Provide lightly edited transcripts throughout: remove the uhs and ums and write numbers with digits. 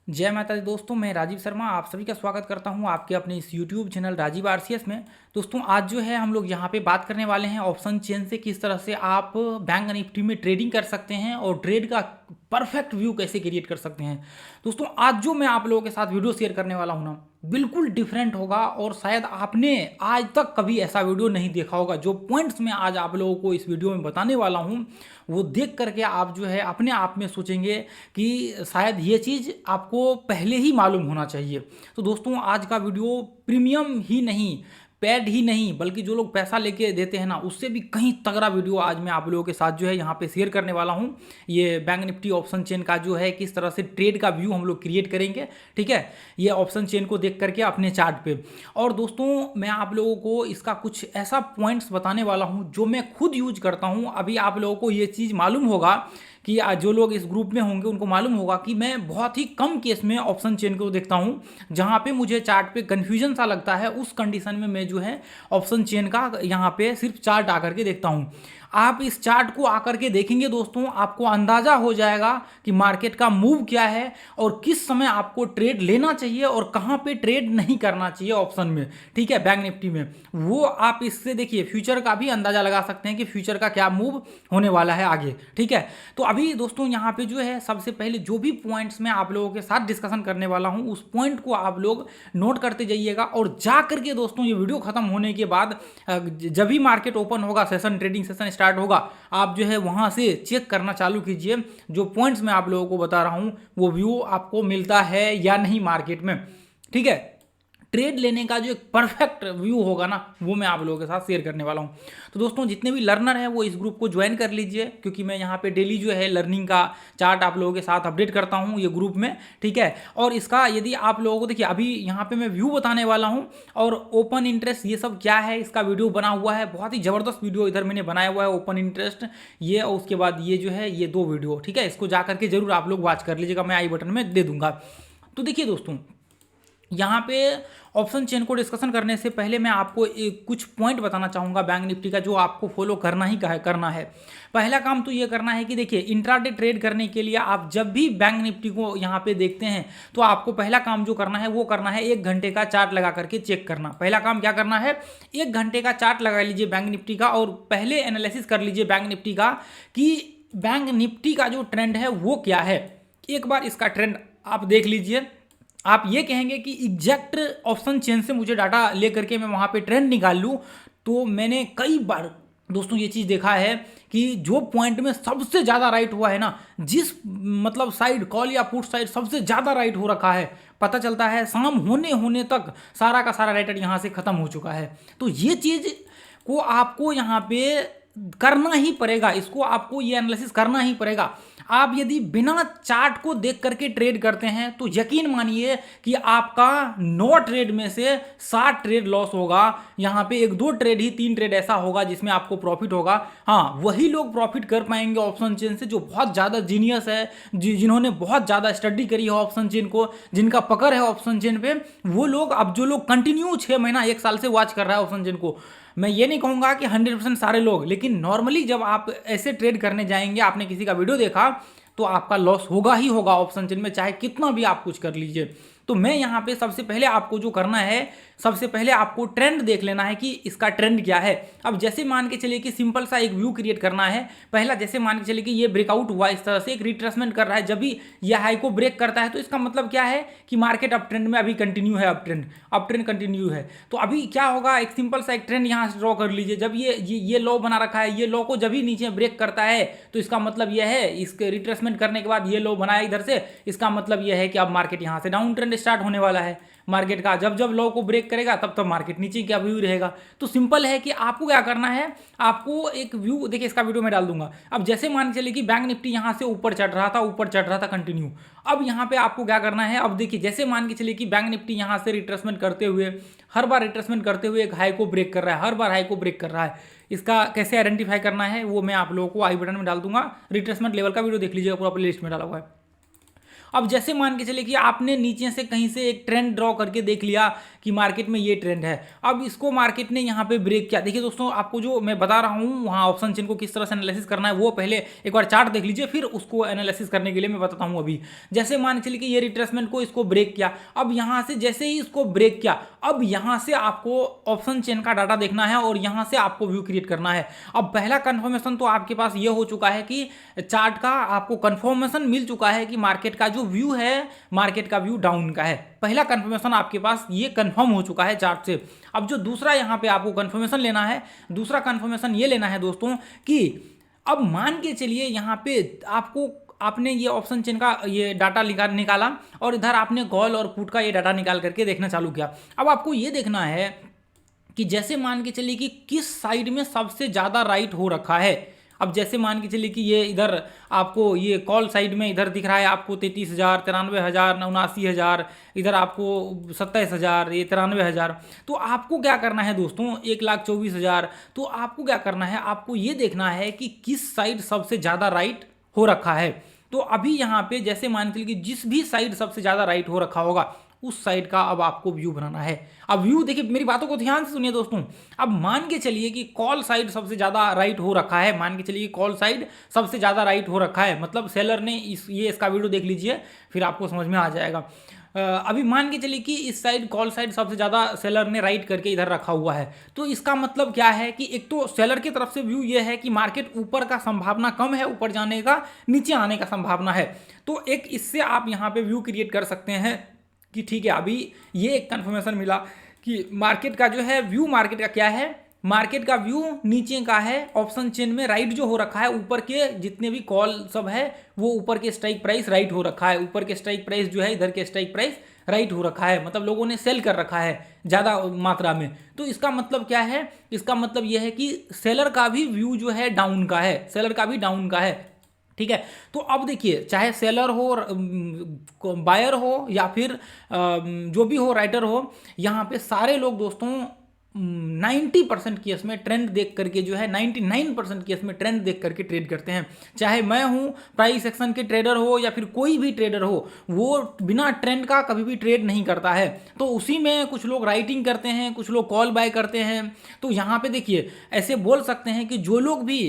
जय माता दी दोस्तों, मैं राजीव शर्मा आप सभी का स्वागत करता हूं आपके अपने इस यूट्यूब चैनल राजीव आरसीएस में। दोस्तों आज जो है हम लोग यहां पे बात करने वाले हैं ऑप्शन चेन से किस तरह से आप बैंक निफ्टी में ट्रेडिंग कर सकते हैं और ट्रेड का परफेक्ट व्यू कैसे क्रिएट कर सकते हैं। दोस्तों आज जो मैं आप लोगों के साथ वीडियो शेयर करने वाला हूं ना, बिल्कुल डिफरेंट होगा और शायद आपने आज तक कभी ऐसा वीडियो नहीं देखा होगा। जो पॉइंट्स मैं आज आप लोगों को इस वीडियो में बताने वाला हूं वो देख करके आप जो है अपने आप में सोचेंगे कि शायद ये चीज़ आपको पहले ही मालूम होना चाहिए। तो दोस्तों आज का वीडियो प्रीमियम ही नहीं, पेड ही नहीं, बल्कि जो लोग पैसा लेके देते हैं ना उससे भी कहीं तगड़ा वीडियो आज मैं आप लोगों के साथ जो है यहाँ पे शेयर करने वाला हूँ। ये बैंक निफ्टी ऑप्शन चेन का जो है किस तरह से ट्रेड का व्यू हम लोग क्रिएट करेंगे, ठीक है, ये ऑप्शन चेन को देख करके अपने चार्ट पे। और दोस्तों मैं आप लोगों को इसका कुछ ऐसा पॉइंट्स बताने वाला हूँ जो मैं खुद यूज करता हूँ। अभी आप लोगों को ये चीज़ मालूम होगा कि जो लोग इस ग्रुप में होंगे उनको मालूम होगा कि मैं बहुत ही कम केस में ऑप्शन चेन को देखता हूं जहां पे मुझे चार्ट पे कंफ्यूजन सा लगता है। उस कंडीशन में मैं जो है ऑप्शन चेन का यहां पे सिर्फ चार्ट आकर के देखता हूं। आप इस चार्ट को आकर के देखेंगे दोस्तों, आपको अंदाजा हो जाएगा कि मार्केट का मूव क्या है और किस समय आपको ट्रेड लेना चाहिए और कहां पे ट्रेड नहीं करना चाहिए ऑप्शन में, ठीक है, बैंक निफ्टी में। वो आप इससे देखिए फ्यूचर का भी अंदाजा लगा सकते हैं कि फ्यूचर का क्या मूव होने वाला है आगे, ठीक है। तो अभी दोस्तों यहाँ पे जो है सबसे पहले जो भी पॉइंट्स मैं आप लोगों के साथ डिस्कशन करने वाला हूँ उस पॉइंट को आप लोग नोट करते जाइएगा और जा करके दोस्तों ये वीडियो खत्म होने के बाद जब भी मार्केट ओपन होगा, सेशन ट्रेडिंग सेशन स्टार्ट होगा, आप जो है वहाँ से चेक करना चालू कीजिए जो पॉइंट्स मैं आप लोगों को बता रहा हूँ वो व्यू आपको मिलता है या नहीं मार्केट में, ठीक है। ट्रेड लेने का जो एक परफेक्ट व्यू होगा ना वो मैं आप लोगों के साथ शेयर करने वाला हूँ। तो दोस्तों जितने भी लर्नर हैं वो इस ग्रुप को ज्वाइन कर लीजिए, क्योंकि मैं यहाँ पे डेली जो है लर्निंग का चार्ट आप लोगों के साथ अपडेट करता हूँ ये ग्रुप में, ठीक है। और इसका यदि आप लोगों को देखिए अभी यहाँ पे मैं व्यू बताने वाला हूँ और ओपन इंटरेस्ट ये सब क्या है इसका वीडियो बना हुआ है, बहुत ही ज़बरदस्त वीडियो इधर मैंने बनाया हुआ है ओपन इंटरेस्ट ये, और उसके बाद ये जो है ये दो वीडियो, ठीक है, इसको जा करके जरूर आप लोग वॉच कर लीजिएगा, मैं आई बटन में दे दूंगा। तो देखिए दोस्तों यहाँ पे ऑप्शन चेन को डिस्कशन करने से पहले मैं आपको एक कुछ पॉइंट बताना चाहूँगा बैंक निफ्टी का जो आपको फॉलो करना ही करना है। पहला काम तो ये करना है कि देखिए इंट्राडे ट्रेड करने के लिए आप जब भी बैंक निफ्टी को यहाँ पे देखते हैं तो आपको पहला काम जो करना है वो करना है 1 घंटे का चार्ट लगा करके चेक करना। पहला काम क्या करना है, 1 घंटे का चार्ट लगा लीजिए बैंक निफ्टी का और पहले एनालिसिस कर लीजिए बैंक निफ्टी का कि बैंक निफ्टी का जो ट्रेंड है वो क्या है। एक बार इसका ट्रेंड आप देख लीजिए, आप ये कहेंगे कि एग्जैक्ट ऑप्शन चेन से मुझे डाटा लेकर के मैं वहाँ पे ट्रेंड निकाल लूँ, तो मैंने कई बार दोस्तों ये चीज़ देखा है कि जो पॉइंट में सबसे ज़्यादा राइट हुआ है ना, जिस मतलब साइड कॉल या पुट साइड सबसे ज़्यादा राइट हो रखा है, पता चलता है शाम होने होने तक सारा का सारा राइटर यहाँ से ख़त्म हो चुका है। तो ये चीज़ को आपको यहाँ पे करना ही पड़ेगा, इसको आपको ये एनालिसिस करना ही पड़ेगा। आप यदि बिना चार्ट को देख करके ट्रेड करते हैं तो यकीन मानिए कि आपका 9 ट्रेड में से 7 ट्रेड लॉस होगा। यहाँ पे 1-2 ट्रेड ही 3 ट्रेड ऐसा होगा जिसमें आपको प्रॉफिट होगा। हाँ, वही लोग प्रॉफिट कर पाएंगे ऑप्शन चेन से जो बहुत ज़्यादा जीनियस है, जिन्होंने बहुत ज़्यादा स्टडी करी है ऑप्शन चेन को, जिनका पकड़ है ऑप्शन चेन पे, वो लोग। अब जो लोग कंटिन्यू 6 महीना 1 साल से वॉच कर रहा है ऑप्शन चेन को, मैं ये नहीं कहूँगा कि 100% सारे लोग, लेकिन नॉर्मली जब आप ऐसे ट्रेड करने जाएंगे, आपने किसी का वीडियो देखा तो आपका लॉस होगा ही होगा ऑप्शन चेन में, चाहे कितना भी आप कुछ कर लीजिए। तो मैं यहाँ पे सबसे पहले आपको जो करना है, सबसे पहले आपको ट्रेंड देख लेना है कि इसका ट्रेंड क्या है। अब जैसे मान के चलिए कि सिंपल सा एक व्यू क्रिएट करना है। पहला जैसे मान के चलिए कि ये ब्रेकआउट हुआ, इस तरह से एक रिट्रेसमेंट कर रहा है, जब भी ये हाई को ब्रेक करता है तो इसका मतलब क्या है कि मार्केट अप ट्रेंड में अभी कंटिन्यू है, अप ट्रेंड कंटिन्यू है। तो अभी क्या होगा, एक सिंपल सा एक ट्रेंड यहाँ से ड्रॉ कर लीजिए। जब ये लो बना रखा है, ये लो को जब भी नीचे ब्रेक करता है तो इसका मतलब यह है, इसके रिट्रेसमेंट करने के बाद ये लो बनाया इधर से, इसका मतलब यह है कि अब मार्केट यहाँ से डाउन ट्रेंड स्टार्ट होने वाला है। मार्केट का जब जब लो को ब्रेक करेगा तब तब मार्केट नीचे का व्यू रहेगा। तो सिंपल है कि आपको क्या करना है, आपको एक व्यू देखिए, इसका वीडियो मैं डाल दूंगा। अब जैसे मान के चलिए कि बैंक निफ्टी यहाँ से ऊपर चढ़ रहा था कंटिन्यू। अब यहाँ पे आपको क्या करना है, अब देखिए जैसे मान के चलिए कि बैंक निफ्टी यहाँ से रिट्रेसमेंट करते हुए, हर बार रिट्रेसमेंट करते हुए एक हाई को ब्रेक कर रहा है, हर बार हाई को ब्रेक कर रहा है। इसका कैसे आइडेंटिफाई करना है वो मैं आप लोगों को आई बटन में डाल दूंगा। रिट्रेसमेंट लेवल का वीडियो देख लीजिएगा, पूरा प्ले लिस्ट में डाला हुआ है। अब जैसे मान के चले कि आपने नीचे से कहीं से एक ट्रेंड ड्रॉ करके देख लिया कि मार्केट में ये ट्रेंड है, अब इसको मार्केट ने यहाँ पे ब्रेक किया। देखिए दोस्तों, आपको जो मैं बता रहा हूँ वहाँ ऑप्शन चेन को किस तरह से एनालिसिस करना है वो पहले एक बार चार्ट देख लीजिए, फिर उसको एनालिसिस करने के लिए मैं बताता हूँ। अभी जैसे मान के चलिए कि ये रिट्रेसमेंट को इसको ब्रेक किया, अब यहाँ से जैसे ही इसको ब्रेक किया, अब यहाँ से आपको ऑप्शन चेन का डाटा देखना है और यहाँ से आपको व्यू क्रिएट करना है। अब पहला कंफर्मेशन तो आपके पास ये हो चुका है कि चार्ट का आपको कंफर्मेशन मिल चुका है कि मार्केट का जो व्यू है, मार्केट का व्यू डाउन का है। पहला कंफर्मेशन आपके पास ये कंफर्म हो चुका है चार्ट से। अब जो दूसरा यहाँ पे आपको कंफर्मेशन लेना है, दूसरा कंफर्मेशन ये लेना है दोस्तों कि अब मान के चलिए यहाँ पे आपने ये ऑप्शन चेन का ये डाटा निकाला और इधर आपने कॉल और पुट का ये डाटा निकाल करके देखना चालू किया। अब आपको ये देखना है कि जैसे मान के चलिए कि किस साइड में सबसे ज़्यादा राइट हो रखा है। अब जैसे मान के चलिए कि ये इधर आपको ये कॉल साइड में इधर दिख रहा है आपको 33,000, 93,000, 79,000, इधर आपको 27,000, ये 93,000। तो आपको क्या करना है दोस्तों, 1,24,000। तो आपको क्या करना है, आपको ये देखना है कि किस साइड सबसे ज़्यादा राइट हो रखा है। तो अभी यहाँ पे जैसे मान के चलिए कि जिस भी साइड सबसे ज़्यादा राइट हो रखा होगा उस साइड का अब आपको व्यू बनाना है। अब व्यू देखिए, मेरी बातों को ध्यान से सुनिए दोस्तों। अब मान के चलिए कि कॉल साइड सबसे ज़्यादा राइट हो रखा है, मान के चलिए कि कॉल साइड सबसे ज़्यादा राइट हो रखा है, मतलब सेलर ने इसका वीडियो देख लीजिए फिर आपको समझ में आ जाएगा। अभी मान के चलिए कि इस साइड कॉल साइड सबसे ज़्यादा सेलर ने राइट करके इधर रखा हुआ है। तो इसका मतलब क्या है कि एक तो सेलर की तरफ से व्यू ये है कि मार्केट ऊपर का संभावना कम है, ऊपर जाने का, नीचे आने का संभावना है। तो एक इससे आप यहाँ पे व्यू क्रिएट कर सकते हैं कि ठीक है, अभी ये एक कंफर्मेशन मिला कि मार्केट का जो है व्यू, मार्केट का क्या है, मार्केट का व्यू नीचे का है। ऑप्शन चेन में राइट जो हो रखा है, ऊपर के जितने भी कॉल सब है वो ऊपर के स्ट्राइक प्राइस राइट हो रखा है, ऊपर के स्ट्राइक प्राइस जो है इधर के स्ट्राइक प्राइस राइट हो रखा है, मतलब लोगों ने सेल कर रखा है ज़्यादा मात्रा में। तो इसका मतलब क्या है, इसका मतलब यह है कि सेलर का भी व्यू जो है डाउन का है, सेलर का भी डाउन का है। ठीक है, तो अब देखिए, चाहे सेलर हो, बायर हो या फिर जो भी हो, राइटर हो, यहाँ पे सारे लोग दोस्तों 90% केस में ट्रेंड देख करके जो है 99% केस में ट्रेंड देख करके ट्रेड करते हैं। चाहे मैं हूँ प्राइस एक्शन के ट्रेडर हो या फिर कोई भी ट्रेडर हो, वो बिना ट्रेंड का कभी भी ट्रेड नहीं करता है। तो उसी में कुछ लोग राइटिंग करते हैं, कुछ लोग कॉल बाय करते हैं। तो यहाँ पे देखिए, ऐसे बोल सकते हैं कि जो लोग भी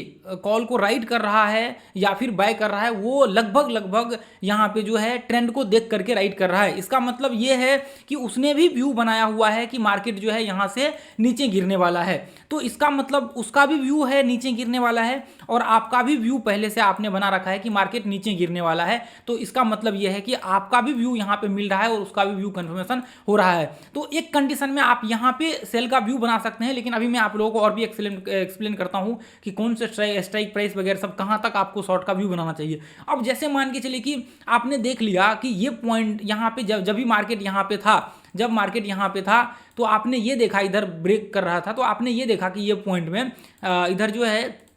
कॉल को राइट कर रहा है या फिर बाय कर रहा है वो लगभग यहाँ पे जो है ट्रेंड को देख करके राइट कर रहा है। इसका मतलब ये है कि उसने भी व्यू बनाया हुआ है कि मार्केट जो है यहाँ से नीचे गिरने वाला है। तो इसका मतलब उसका भी व्यू है नीचे गिरने वाला है और आपका भी व्यू पहले से आपने बना रखा है कि मार्केट नीचे गिरने वाला है। तो इसका मतलब यह है कि आपका भी व्यू यहाँ पे मिल रहा है और उसका भी व्यू कंफर्मेशन हो रहा है। तो एक कंडीशन में आप यहाँ पे सेल का व्यू बना सकते हैं, लेकिन अभी मैं आप लोगों को और भी एक्सप्लेन करता हूँ कि कौन से स्ट्राइक प्राइस वगैरह सब कहाँ तक आपको शॉर्ट का व्यू बनाना चाहिए। अब जैसे मान के चलिए कि आपने देख लिया कि ये पॉइंट यहाँ पे जब भी मार्केट यहाँ पे था, जब मार्केट यहाँ पे था तो आपने ये देखा इधर ब्रेक कर रहा था, तो आपने ये देखा कि ये पॉइंट में इधर जो है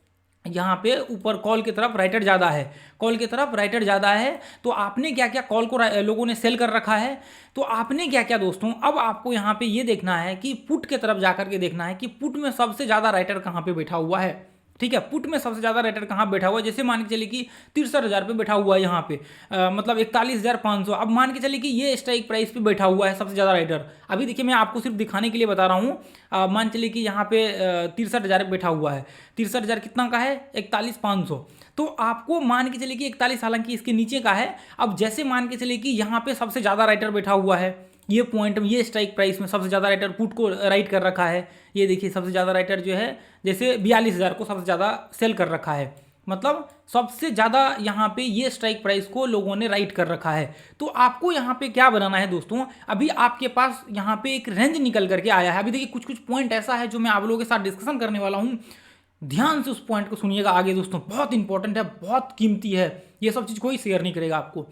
यहाँ पे ऊपर कॉल की तरफ राइटर ज़्यादा है, कॉल की तरफ राइटर ज़्यादा है। तो आपने क्या क्या, कॉल को लोगों ने सेल कर रखा है, तो आपने क्या क्या दोस्तों, अब आपको यहाँ पे ये देखना है कि पुट की तरफ जाकर के देखना है कि पुट में सबसे ज़्यादा राइटर कहाँ पे बैठा हुआ है। ठीक है, पुट में सबसे ज़्यादा राइटर कहाँ बैठा हुआ है, जैसे मान के चलिए कि 63,000 पे बैठा हुआ है यहाँ पे, मतलब 41,500। अब मान के चलिए कि ये स्ट्राइक प्राइस पे बैठा हुआ है सबसे ज़्यादा राइटर। अभी देखिए, मैं आपको सिर्फ दिखाने के लिए बता रहा हूँ। मान चलिए कि यहाँ पे 63,000 पे बैठा हुआ है, 63,000 कितना का है, 41,500। तो आपको मान के चलिए कि 41, हालांकि इसके नीचे का है। अब जैसे मान के चलिए कि यहाँ पे सबसे ज़्यादा राइटर बैठा हुआ है, ये पॉइंट में, ये स्ट्राइक प्राइस में सबसे ज़्यादा राइटर पुट को राइट कर रखा है। ये देखिए, सबसे ज़्यादा राइटर जो है जैसे 42,000 को सबसे ज़्यादा सेल कर रखा है, मतलब सबसे ज़्यादा यहाँ पे ये स्ट्राइक प्राइस को लोगों ने राइट कर रखा है। तो आपको यहाँ पे क्या बनाना है दोस्तों, अभी आपके पास यहाँ पे एक रेंज निकल करके आया है। अभी देखिए, कुछ पॉइंट ऐसा है जो मैं आप लोगों के साथ डिस्कशन करने वाला हूँ, ध्यान से उस पॉइंट को सुनिएगा आगे दोस्तों, बहुत इंपॉर्टेंट है, बहुत कीमती है। ये सब चीज़ कोई शेयर नहीं करेगा आपको,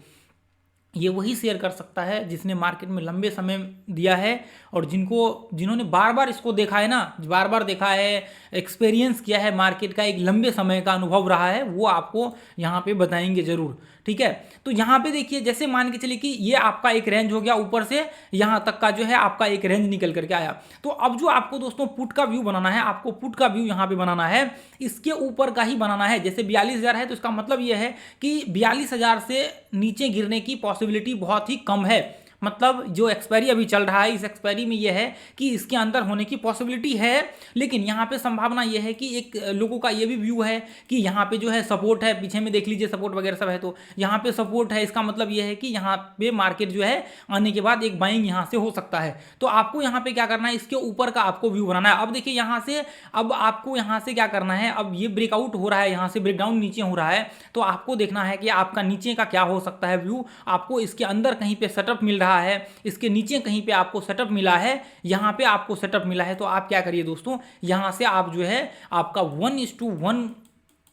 ये वही शेयर कर सकता है जिसने मार्केट में लंबे समय दिया है और जिन्होंने बार बार इसको देखा है ना, बार बार देखा है, एक्सपीरियंस किया है, मार्केट का एक लंबे समय का अनुभव रहा है, वो आपको यहाँ पे बताएंगे ज़रूर। ठीक है। तो यहाँ पे देखिए जैसे मान के चलिए कि ये आपका एक रेंज हो गया, ऊपर से यहाँ तक का जो है आपका एक रेंज निकल करके आया। तो अब जो आपको दोस्तों पुट का व्यू बनाना है, आपको पुट का व्यू यहाँ पे बनाना है, इसके ऊपर का ही बनाना है। जैसे 42,000 है तो इसका मतलब ये है कि 42,000 से नीचे गिरने की पॉसिबिलिटी बहुत ही कम है। मतलब जो एक्सपायरी अभी चल रहा है, इस एक्सपायरी में यह है कि इसके अंदर होने की पॉसिबिलिटी है, लेकिन यहाँ पे संभावना यह है कि एक लोगों का ये भी व्यू है कि यहाँ पे जो है सपोर्ट है, पीछे में देख लीजिए सपोर्ट वगैरह सब है, तो यहाँ पे सपोर्ट है, इसका मतलब यह है कि यहाँ पे मार्केट जो है आने के बाद एक बाइंग यहाँ से हो सकता है। तो आपको यहाँ पे क्या करना है, इसके ऊपर का आपको व्यू बनाना है। अब देखिए यहाँ से, अब आपको यहाँ से क्या करना है, अब ये ब्रेकआउट हो रहा है, यहाँ से ब्रेकडाउन नीचे हो रहा है, तो आपको देखना है कि आपका नीचे का क्या हो सकता है व्यू। आपको इसके अंदर कहीं पे सेटअप मिल रहा है, इसके नीचे कहीं पे आपको सेटअप मिला है, यहाँ पे आपको सेटअप मिला है, तो आप क्या करिए दोस्तों, यहाँ से आप जो है आपका 1:1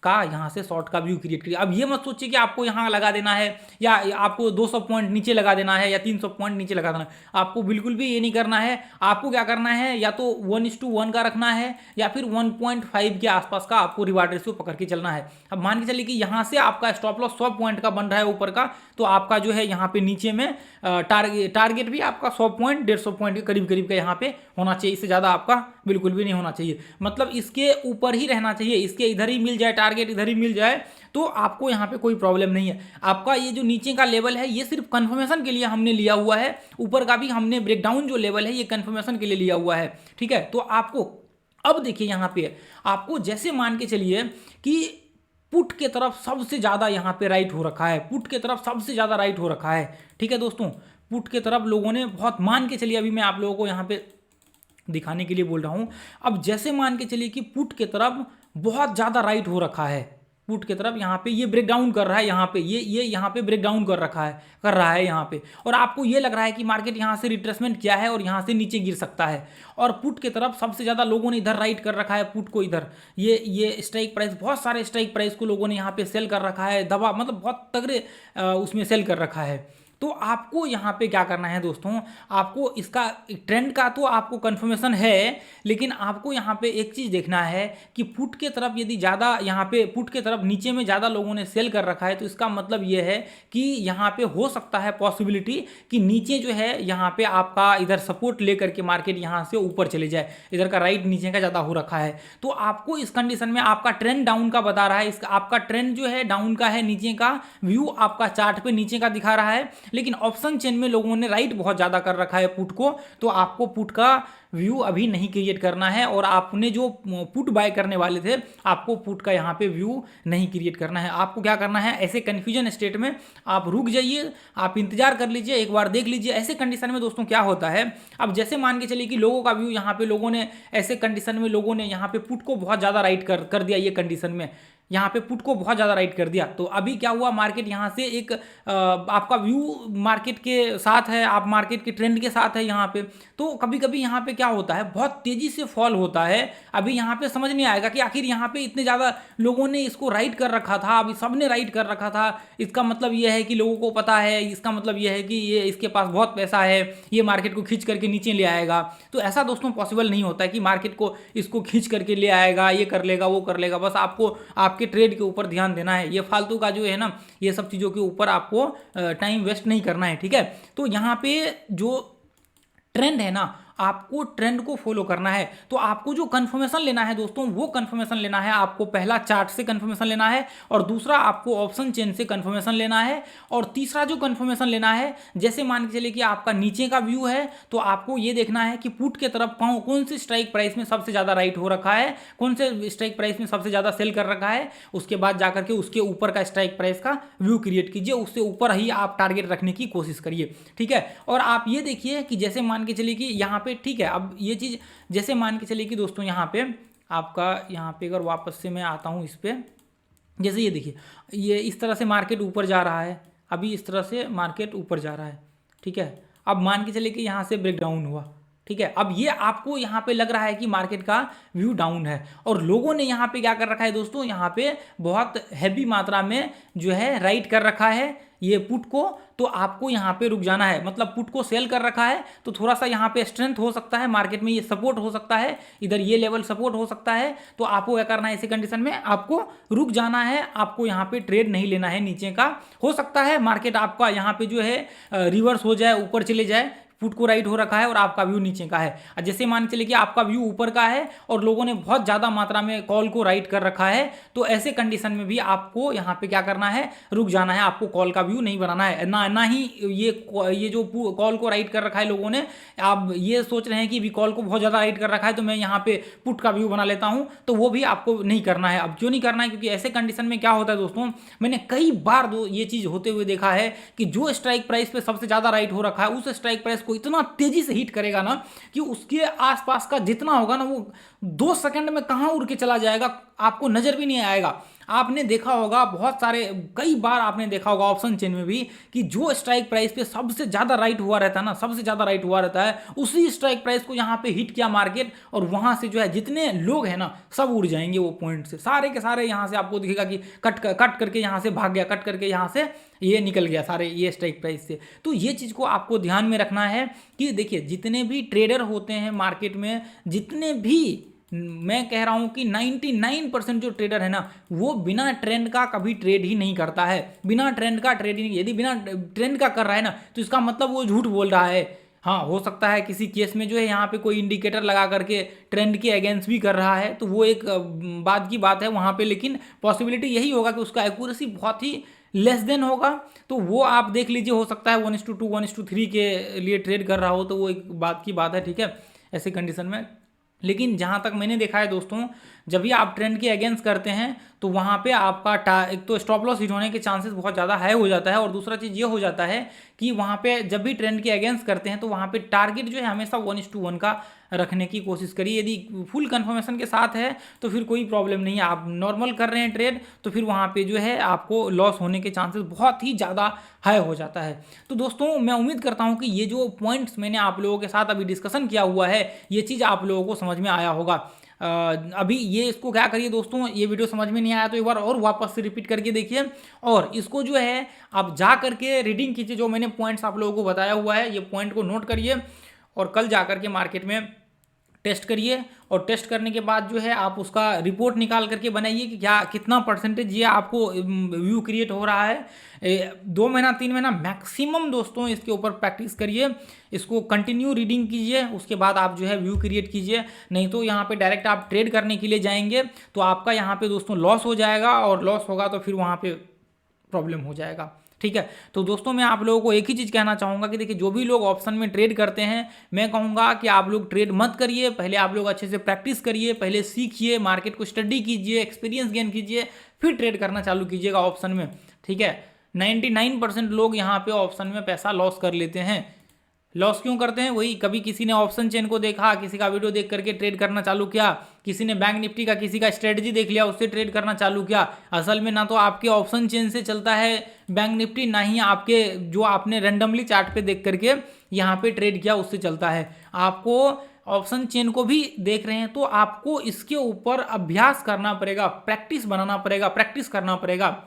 का यहाँ से शॉर्ट का व्यू क्रिएट करिए। अब ये मत सोचिए कि आपको यहाँ लगा देना है या आपको 200 पॉइंट नीचे लगा देना है या 300 पॉइंट नीचे लगा देना है, आपको बिल्कुल भी ये नहीं करना है। आपको क्या करना है, या तो 1:1 का रखना है या फिर 1.5 के आसपास का आपको रिवार्ड रेशियो पकड़ के चलना है। अब मान के चलिए कि यहाँ से आपका स्टॉप लॉस 100 पॉइंट का बन रहा है ऊपर का, तो आपका जो है यहाँ पे नीचे में टारगेट भी आपका 100 पॉइंट 150 पॉइंट के करीब करीब का यहाँ पे होना चाहिए, इससे ज़्यादा आपका बिल्कुल भी नहीं होना चाहिए। मतलब इसके ऊपर ही रहना चाहिए, इसके इधर ही मिल जाए टारगेट, इधर ही मिल जाए, तो आपको यहाँ पे कोई प्रॉब्लम नहीं है। आपका ये जो नीचे का लेवल है ये सिर्फ कंफर्मेशन के लिए हमने लिया हुआ है, ऊपर का भी हमने ब्रेकडाउन जो लेवल है ये कंफर्मेशन के लिए लिया हुआ है, ठीक है। तो आपको अब देखिए यहाँ पे आपको जैसे मान के चलिए कि पुट के तरफ सबसे ज़्यादा यहाँ पे राइट हो रखा है, पुट के तरफ सबसे ज़्यादा राइट हो रखा है, ठीक है दोस्तों। पुट के तरफ लोगों ने बहुत, मान के चलिए अभी मैं आप लोगों को यहाँ पे दिखाने के लिए बोल रहा हूँ। अब जैसे मान के चलिए कि पुट के तरफ बहुत ज़्यादा राइट हो रखा है, पुट की तरफ यहाँ पे ये ब्रेक डाउन कर रहा है, यहाँ पे ये यहाँ पे ब्रेक डाउन कर रहा है यहाँ पे, और आपको ये लग रहा है कि मार्केट यहाँ से रिट्रेसमेंट किया है और यहाँ से नीचे गिर सकता है। और पुट की तरफ सबसे ज़्यादा लोगों ने इधर राइट कर रखा है, पुट को इधर ये स्ट्राइक प्राइस, बहुत सारे स्ट्राइक प्राइस को लोगों ने यहाँ पे सेल कर रखा है, दबा मतलब बहुत तगड़े उसमें सेल कर रखा है। तो आपको यहाँ पे क्या करना है दोस्तों, आपको इसका ट्रेंड का तो आपको कंफर्मेशन है, लेकिन आपको यहाँ पे एक चीज़ देखना है कि पुट के तरफ यदि ज़्यादा, यहाँ पे पुट के तरफ नीचे में ज़्यादा लोगों ने सेल कर रखा है, तो इसका मतलब ये है कि यहाँ पे हो सकता है पॉसिबिलिटी कि नीचे जो है यहाँ पे आपका इधर सपोर्ट लेकर के मार्केट यहाँ से ऊपर चले जाए, इधर का राइट नीचे का ज़्यादा हो रखा है। तो आपको इस कंडीशन में आपका ट्रेंड डाउन का बता रहा है, इसका आपका ट्रेंड जो है डाउन का है, नीचे का व्यू आपका चार्ट पे नीचे का दिखा रहा है, लेकिन ऑप्शन चेन में लोगों ने राइट बहुत ज़्यादा कर रखा है पुट को, तो आपको पुट का व्यू अभी नहीं क्रिएट करना है, और आपने जो पुट बाय करने वाले थे आपको पुट का यहाँ पे व्यू नहीं क्रिएट करना है। आपको क्या करना है, ऐसे कन्फ्यूजन स्टेट में आप रुक जाइए, आप इंतजार कर लीजिए, एक बार देख लीजिए। ऐसे कंडीशन में दोस्तों क्या होता है, अब जैसे मान के चलिए कि लोगों का व्यू यहाँ पे, लोगों ने ऐसे कंडीशन में लोगों ने यहाँ पे पुट को बहुत ज़्यादा राइट कर दिया, ये कंडीशन में यहाँ पे पुट को बहुत ज़्यादा राइट कर दिया, तो अभी क्या हुआ, मार्केट यहाँ से एक आपका व्यू मार्केट के साथ है, आप मार्केट के ट्रेंड के साथ है यहाँ पे, तो कभी कभी यहाँ पे क्या होता है, बहुत तेज़ी से फॉल होता है। अभी यहाँ पे समझ नहीं आएगा कि आखिर यहाँ पे इतने ज़्यादा लोगों ने इसको राइट कर रखा था, अभी सब ने राइट कर रखा था, इसका मतलब ये है कि लोगों को पता है, इसका मतलब ये है कि ये इसके पास बहुत पैसा है, ये मार्केट को खींच करके नीचे ले आएगा। तो ऐसा दोस्तों पॉसिबल नहीं होता है कि मार्केट को इसको खींच करके ले आएगा, ये कर लेगा वो कर लेगा। बस आपको आपके ट्रेड के ऊपर ध्यान देना है, ये फालतू का जो है ना, ये सब चीज़ों के ऊपर आपको टाइम वेस्ट नहीं करना है, ठीक है। तो यहाँ पे जो ट्रेंड है ना, आपको ट्रेंड को फॉलो करना है। तो आपको जो कंफर्मेशन लेना है दोस्तों, वो कंफर्मेशन लेना है आपको, पहला चार्ट से कंफर्मेशन लेना है, और दूसरा आपको ऑप्शन चेन से कंफर्मेशन लेना है, और तीसरा जो कंफर्मेशन लेना है, जैसे मान के चलिए कि आपका नीचे का व्यू है, तो आपको ये देखना है कि पुट के तरफ कौन से स्ट्राइक प्राइस में सबसे ज़्यादा राइट हो रखा है, कौन से स्ट्राइक प्राइस में सबसे ज़्यादा सेल कर रखा है। उसके बाद जाकर के उसके ऊपर का स्ट्राइक प्राइस का व्यू क्रिएट कीजिए, उससे ऊपर ही आप टारगेट रखने की कोशिश करिए, ठीक है। और आप ये देखिए कि जैसे मान के चलिए कि यहाँ पे ठीक है, अब ये चीज़ जैसे मान के चलिए कि दोस्तों यहाँ पे आपका, यहाँ पे अगर वापस से मैं आता हूँ इस पर, जैसे ये देखिए, ये इस तरह से मार्केट ऊपर जा रहा है, अभी इस तरह से मार्केट ऊपर जा रहा है, ठीक है। अब मान के चलिए कि यहाँ से ब्रेकडाउन हुआ, ठीक है। अब ये आपको यहाँ पे लग रहा है कि मार्केट का व्यू डाउन है और लोगों ने यहाँ पे क्या कर रखा है दोस्तों, यहाँ पे बहुत हैवी मात्रा में जो है राइट कर रखा है ये पुट को, तो आपको यहाँ पे रुक जाना है। मतलब पुट को सेल कर रखा है तो थोड़ा सा यहाँ पे स्ट्रेंथ हो सकता है मार्केट में, ये सपोर्ट हो सकता है, इधर ये लेवल सपोर्ट हो सकता है। तो आपको क्या करना है, ऐसी कंडीशन में आपको रुक जाना है, आपको यहाँ पे ट्रेड नहीं लेना है नीचे का। हो सकता है मार्केट आपका यहाँ पे जो है रिवर्स हो जाए, ऊपर चले जाए, पुट को राइट हो रखा है और आपका व्यू नीचे का है। जैसे मान के चलिए कि आपका व्यू ऊपर का है और लोगों ने बहुत ज़्यादा मात्रा में कॉल को राइट कर रखा है, तो ऐसे कंडीशन में भी आपको यहाँ पे क्या करना है, रुक जाना है। आपको कॉल का व्यू नहीं बनाना है, ना ही ये जो कॉल को राइट कर रखा है लोगों ने, आप ये सोच रहे हैं कि भी कॉल को बहुत ज़्यादा राइट कर रखा है तो मैं यहाँ पे पुट का व्यू बना लेता हूँ, तो वो भी आपको नहीं करना है। अब क्यों नहीं करना है, क्योंकि ऐसे कंडीशन में क्या होता है दोस्तों, मैंने कई बार ये चीज़ होते हुए देखा है कि जो स्ट्राइक प्राइस पे सबसे ज़्यादा राइट हो रखा है उस स्ट्राइक प्राइस को इतना तेजी से हिट करेगा ना कि उसके आसपास का जितना होगा ना वो 2 सेकंड में कहां उड़ के चला जाएगा, आपको नजर भी नहीं आएगा। आपने देखा होगा बहुत सारे, कई बार आपने देखा होगा ऑप्शन चेन में भी कि जो स्ट्राइक प्राइस पे सबसे ज्यादा राइट हुआ रहता है ना, सबसे ज्यादा राइट हुआ रहता है, उसी स्ट्राइक प्राइस को यहाँ पे हिट किया मार्केट और वहां से जो है जितने लोग हैं ना सब उड़ जाएंगे वो पॉइंट से, सारे के सारे यहाँ से आपको दिखेगा कि कट करके यहाँ से भाग गया, कट करके यहाँ से ये निकल गया सारे ये स्ट्राइक प्राइस से। तो ये चीज़ को आपको ध्यान में रखना है कि देखिए जितने भी ट्रेडर होते हैं मार्केट में, जितने भी, मैं कह रहा हूं कि 99% जो ट्रेडर है ना वो बिना ट्रेंड का कभी ट्रेड ही नहीं करता है। बिना ट्रेंड का ट्रेड ही, यदि बिना ट्रेंड का कर रहा है ना तो इसका मतलब वो झूठ बोल रहा है। हाँ, हो सकता है किसी केस में जो है यहाँ पे कोई इंडिकेटर लगा करके ट्रेंड के अगेंस्ट भी कर रहा है, तो वो एक बात की बात है वहाँ पे, लेकिन पॉसिबिलिटी यही होगा कि उसका एक्यूरेसी बहुत ही लेस देन होगा। तो वो आप देख लीजिए, हो सकता है 1:2 1:3 के लिए ट्रेड कर रहा हो, तो वो एक बात की बात है, ठीक है, ऐसे कंडीशन में। लेकिन जहाँ तक मैंने देखा है दोस्तों, जब भी आप ट्रेंड के अगेंस्ट करते हैं तो वहाँ पे आपका एक तो स्टॉप लॉस हिट होने के चांसेस बहुत ज़्यादा हाई हो जाता है, और दूसरा चीज़ ये हो जाता है कि वहाँ पे जब भी ट्रेंड के अगेंस्ट करते हैं तो वहाँ पे टारगेट जो है हमेशा 1:1 का रखने की कोशिश करिए। यदि फुल कंफर्मेशन के साथ है तो फिर कोई प्रॉब्लम नहीं है, आप नॉर्मल कर रहे हैं ट्रेड तो फिर वहाँ पे जो है आपको लॉस होने के चांसेस बहुत ही ज़्यादा हाई हो जाता है। तो दोस्तों मैं उम्मीद करता हूँ कि ये जो पॉइंट्स मैंने आप लोगों के साथ अभी डिस्कशन किया हुआ है ये चीज़ आप लोगों को समझ में आया होगा। अभी ये इसको क्या करिए दोस्तों, ये वीडियो समझ में नहीं आया तो एक बार और वापस से रिपीट करके देखिए, और इसको जो है आप जा करके रीडिंग कीजिए, जो मैंने पॉइंट्स आप लोगों को बताया हुआ है ये पॉइंट को नोट करिए और कल जा करके मार्केट में टेस्ट करिए, और टेस्ट करने के बाद जो है आप उसका रिपोर्ट निकाल करके बनाइए कि क्या कितना परसेंटेज ये आपको व्यू क्रिएट हो रहा है। 2 महीना 3 महीना मैक्सिमम दोस्तों इसके ऊपर प्रैक्टिस करिए, इसको कंटिन्यू रीडिंग कीजिए, उसके बाद आप जो है व्यू क्रिएट कीजिए। नहीं तो यहाँ पे डायरेक्ट आप ट्रेड करने के लिए जाएंगे तो आपका यहाँ पे दोस्तों लॉस हो जाएगा, और लॉस होगा तो फिर वहाँ पे प्रॉब्लम हो जाएगा, ठीक है। तो दोस्तों मैं आप लोगों को एक ही चीज़ कहना चाहूँगा कि देखिए जो भी लोग ऑप्शन में ट्रेड करते हैं, मैं कहूँगा कि आप लोग ट्रेड मत करिए, पहले आप लोग अच्छे से प्रैक्टिस करिए, पहले सीखिए, मार्केट को स्टडी कीजिए, एक्सपीरियंस गेन कीजिए, फिर ट्रेड करना चालू कीजिएगा ऑप्शन में, ठीक है। 99% लोग यहाँ पे ऑप्शन में पैसा लॉस कर लेते हैं। लॉस क्यों करते हैं, वही कभी किसी ने ऑप्शन चेन को देखा, किसी का वीडियो देख करके ट्रेड करना चालू किया, किसी ने बैंक निफ्टी का किसी का स्ट्रेटजी देख लिया उससे ट्रेड करना चालू किया। असल में ना तो आपके ऑप्शन चेन से चलता है बैंक निफ्टी, ना ही आपके जो आपने रैंडमली चार्ट पे देख करके यहाँ पे ट्रेड किया उससे चलता है। आपको ऑप्शन चेन को भी देख रहे हैं तो आपको इसके ऊपर अभ्यास करना पड़ेगा, प्रैक्टिस बनाना पड़ेगा, प्रैक्टिस करना पड़ेगा,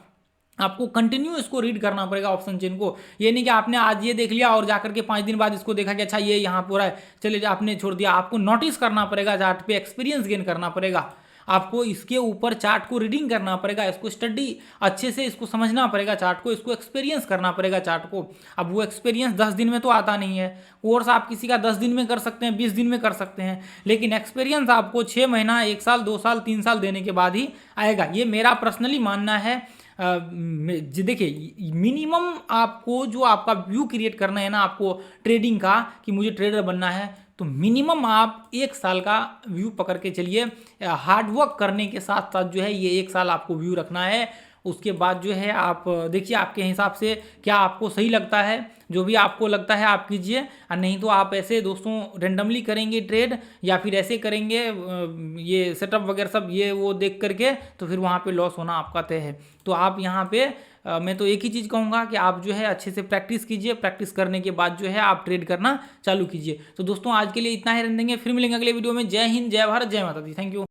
आपको कंटिन्यू इसको रीड करना पड़ेगा ऑप्शन चेन को। ये नहीं कि आपने आज ये देख लिया और जाकर के 5 दिन बाद इसको देखा कि अच्छा ये यहाँ पूरा है, चलिए आपने छोड़ दिया। आपको नोटिस करना पड़ेगा चार्ट पे, एक्सपीरियंस गेन करना पड़ेगा, आपको इसके ऊपर चार्ट को रीडिंग करना पड़ेगा, इसको स्टडी अच्छे से इसको समझना पड़ेगा चार्ट को, इसको एक्सपीरियंस करना पड़ेगा चार्ट को। अब वो एक्सपीरियंस 10 दिन में तो आता नहीं है, कोर्स आप किसी का 10 दिन में कर सकते हैं, 20 दिन में कर सकते हैं, लेकिन एक्सपीरियंस आपको 6 महीना, 1 साल, 2 साल, 3 साल देने के बाद ही आएगा। ये मेरा पर्सनली मानना है। देखिए मिनिमम आपको जो आपका व्यू क्रिएट करना है ना आपको ट्रेडिंग का, कि मुझे ट्रेडर बनना है, तो मिनिमम आप 1 साल का व्यू पकड़ के चलिए। हार्डवर्क करने के साथ साथ जो है ये 1 साल आपको व्यू रखना है। उसके बाद जो है आप देखिए आपके हिसाब से क्या आपको सही लगता है, जो भी आपको लगता है आप कीजिए, और नहीं तो आप ऐसे दोस्तों रेंडमली करेंगे ट्रेड या फिर ऐसे करेंगे ये सेटअप वगैरह सब ये वो देख करके, तो फिर वहाँ पे लॉस होना आपका तय है। तो आप यहाँ पे मैं तो एक ही चीज़ कहूँगा कि आप जो है अच्छे से प्रैक्टिस कीजिए, प्रैक्टिस करने के बाद जो है आप ट्रेड करना चालू कीजिए। तो दोस्तों आज के लिए इतना ही रहने देंगे, फिर मिलेंगे अगले वीडियो में। जय हिंद, जय भारत, जय माता दी। Thank you.